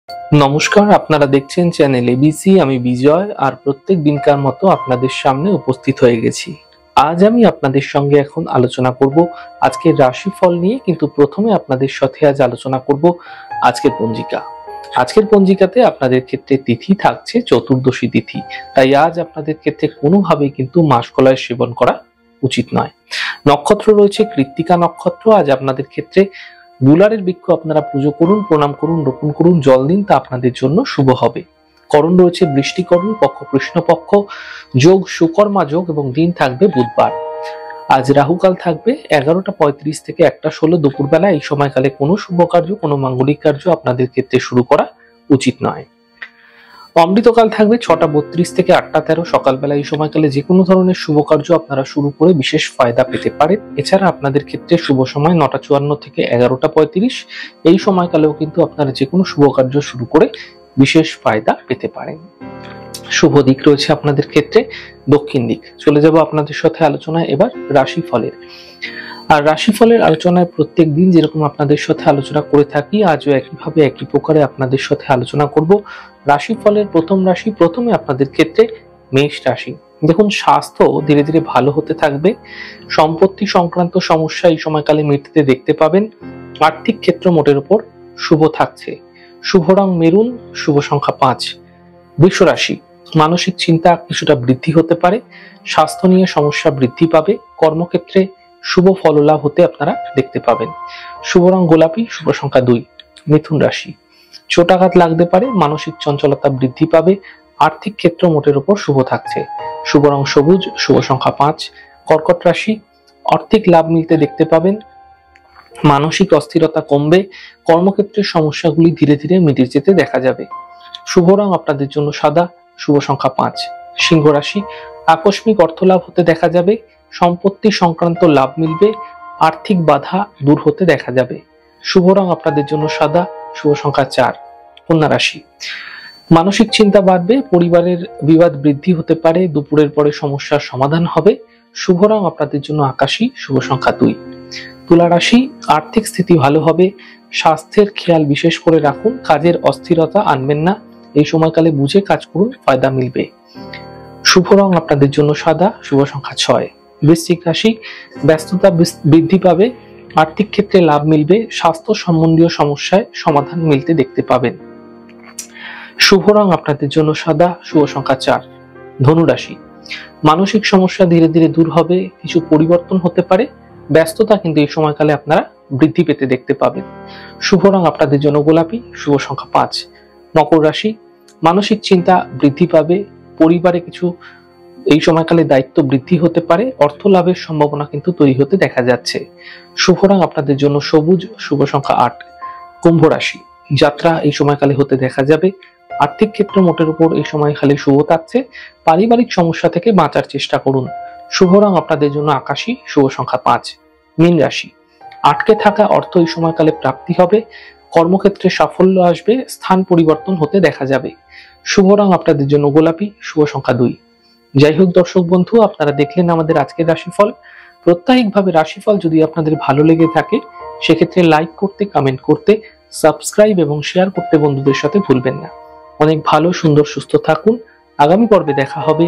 নমস্কার, আপনারা দেখছেন চ্যানেল এবিসি। আমি বিজয়, আর প্রত্যেক দিনকার মতো আপনাদের সামনে উপস্থিত হয়ে গেছি। আজ আমি আপনাদের সঙ্গে এখন আলোচনা করব আজকের রাশিফল নিয়ে, কিন্তু প্রথমে আপনাদের সাথে আজ আলোচনা করব আজকের পঞ্জিকা। আজকের পঞ্জিকাতে আপনাদের ক্ষেত্রে তিথি থাকছে চতুর্দশী তিথি, তাই আজ আপনাদের ক্ষেত্রে কোনোভাবেই কিন্তু মাসকলাই সেবন করা উচিত নয়। নক্ষত্র রয়েছে কৃত্তিকা নক্ষত্র। আজ আপনাদের ক্ষেত্রে বুলারের বৃক্ষ আপনারা পুজো করুন, প্রণাম করুন, রোপণ করুন, জল দিন, তা আপনাদের জন্য শুভ হবে। করণ রয়েছে বৃষ্টিকরণ, পক্ষ কৃষ্ণপক্ষ, যোগ সুকর্মা যোগ এবং দিন থাকবে বুধবার। আজ রাহুকাল থাকবে 11টা 35 থেকে 1টা 16 দুপুরবেলা। এই সময়কালে কোনো শুভ কার্য, কোনো মাঙ্গলিক কার্য আপনাদের ক্ষেত্রে শুরু করা উচিত নয়। অমৃতকাল থাকবে 6টা 32 থেকে 8টা 13 সকালবেলা। এই সময়কালে যে কোনো ধরনের শুভ কার্য আপনারা শুরু করে বিশেষ ফায়দা পেতে পারেন। এছাড়া আপনাদের ক্ষেত্রে শুভ সময় 9টা 54 থেকে 11টা 35। এই সময়কালেও কিন্তু আপনারা যে কোনো শুভ কার্য শুরু করে বিশেষ ফায়দা পেতে পারেন। শুভ দিক রয়েছে আপনাদের ক্ষেত্রে দক্ষিণ দিক। চলে যাব আপনাদের সাথে আলোচনায় এবার রাশিফলের। আর রাশিফলের আলোচনায় প্রত্যেক দিন যেরকম আপনাদের সাথে আলোচনা করে থাকি, আজও একইভাবে একই প্রকারে আপনাদের সাথে আলোচনা করব রাশিফলের প্রথম রাশি। প্রথমে আপনাদের ক্ষেত্রে মেষ রাশি। দেখুন, স্বাস্থ্য ধীরে ধীরে ভালো হতে থাকবে। সম্পত্তি সংক্রান্ত সমস্যা এই সময়কালে মিটতে দেখতে পাবেন। আর্থিক ক্ষেত্র মোটের উপর শুভ থাকছে। শুভ রং মেরুন, শুভ সংখ্যা 5। বৃষ রাশি। মানসিক চিন্তা কিছুটা বৃদ্ধি হতে পারে। স্বাস্থ্য নিয়ে সমস্যা বৃদ্ধি পাবে। কর্মক্ষেত্রে শুভ ফললাভ হতে আপনারা দেখতে পাবেন। শুভ রং গোলাপি, শুভ সংখ্যা 2। মিথুন রাশি। চোটাঘাত লাগতে পারে, মানসিক চঞ্চলতা বৃদ্ধি পাবে। আর্থিক ক্ষেত্র মোটের উপর শুভ থাকছে। শুভ রং সবুজ, শুভ সংখ্যা 5। কর্কট রাশি। আর্থিক লাভ মিলতে দেখতে পাবেন। মানসিক অস্থিরতা কমবে। কর্মক্ষেত্রের সমস্যাগুলি ধীরে ধীরে মিটে যেতে দেখা যাবে। শুভ রং আপনাদের জন্য সাদা, শুভ সংখ্যা 5। সিংহ রাশি। আকস্মিক অর্থলাভ হতে দেখা যাবে। সম্পত্তি সংক্রান্ত লাভ মিলবে। আর্থিক বাধা দূর হতে দেখা যাবে। শুভ রং আপনাদের জন্য সাদা, শুভ সংখ্যা 4। কন্যা রাশি। মানসিক চিন্তা বাড়বে। পরিবারের বিবাদ বৃদ্ধি হতে পারে। দুপুরের পরে সমস্যার সমাধান হবে। শুভ রং আপনাদের জন্য আকাশী, শুভ সংখ্যা 2। তুলা রাশি। আর্থিক স্থিতি ভালো হবে। স্বাস্থ্যের খেয়াল বিশেষ করে রাখুন। কাজের অস্থিরতা আনবেন না। এই সময়কালে বুঝে কাজ করুন, ফায়দা মিলবে। শুভ রং আপনাদের জন্য সাদা, শুভ সংখ্যা 6। বৃশ্চিক রাশি। ব্যস্ততা বৃদ্ধি পাবে। আর্থিক ক্ষেত্রে লাভ মিলবে। স্বাস্থ্য সম্বন্ধীয় সমস্যায় সমাধান মিলতে দেখতে পাবেন। শুভ রং আপনাদের জন্য সাদা, শুভ সংখ্যা 4। ধনু রাশি। মানসিক সমস্যা ধীরে ধীরে দূর হবে। কিছু পরিবর্তন হতে পারে। ব্যস্ততা কিন্তু এই সময়কালে আপনারা বৃদ্ধি পেতে দেখতে পাবেন। শুভ রং আপনাদের জন্য গোলাপি, শুভ সংখ্যা 5। মকর রাশি। মানসিক চিন্তা বৃদ্ধি পাবে। পরিবারে কিছু এই সময়কালে দায়িত্ব বৃদ্ধি হতে পারে। অর্থ লাভের সম্ভাবনা কিন্তু তৈরি হতে দেখা যাচ্ছে। শুভ রং আপনাদের জন্য সবুজ, শুভ সংখ্যা 8। কুম্ভ রাশি। যাত্রা এই সময়কালে হতে দেখা যাবে। আর্থিক ক্ষেত্র মোটের উপর এই সময়কালে শুভ থাকছে। পারিবারিক সমস্যা থেকে বাঁচার চেষ্টা করুন। শুভ রং আপনাদের জন্য আকাশী, শুভ সংখ্যা 5। মীন রাশি। আটকে থাকা অর্থ এই সময়কালে প্রাপ্তি হবে। কর্মক্ষেত্রে সাফল্য আসবে। স্থান পরিবর্তন হতে দেখা যাবে। শুভ রং আপনাদের জন্য গোলাপি, শুভ সংখ্যা 2। যাই হোক দর্শক বন্ধু, আপনারা দেখলেন আমাদের আজকের রাশিফল। প্রত্যাহিকভাবে রাশিফল যদি আপনাদের ভালো লেগে থাকে, সেক্ষেত্রে লাইক করতে, কমেন্ট করতে, সাবস্ক্রাইব এবং শেয়ার করতে বন্ধুদের সাথে ভুলবেন না। অনেক ভালো, সুন্দর, সুস্থ থাকুন। আগামী পর্বে দেখা হবে।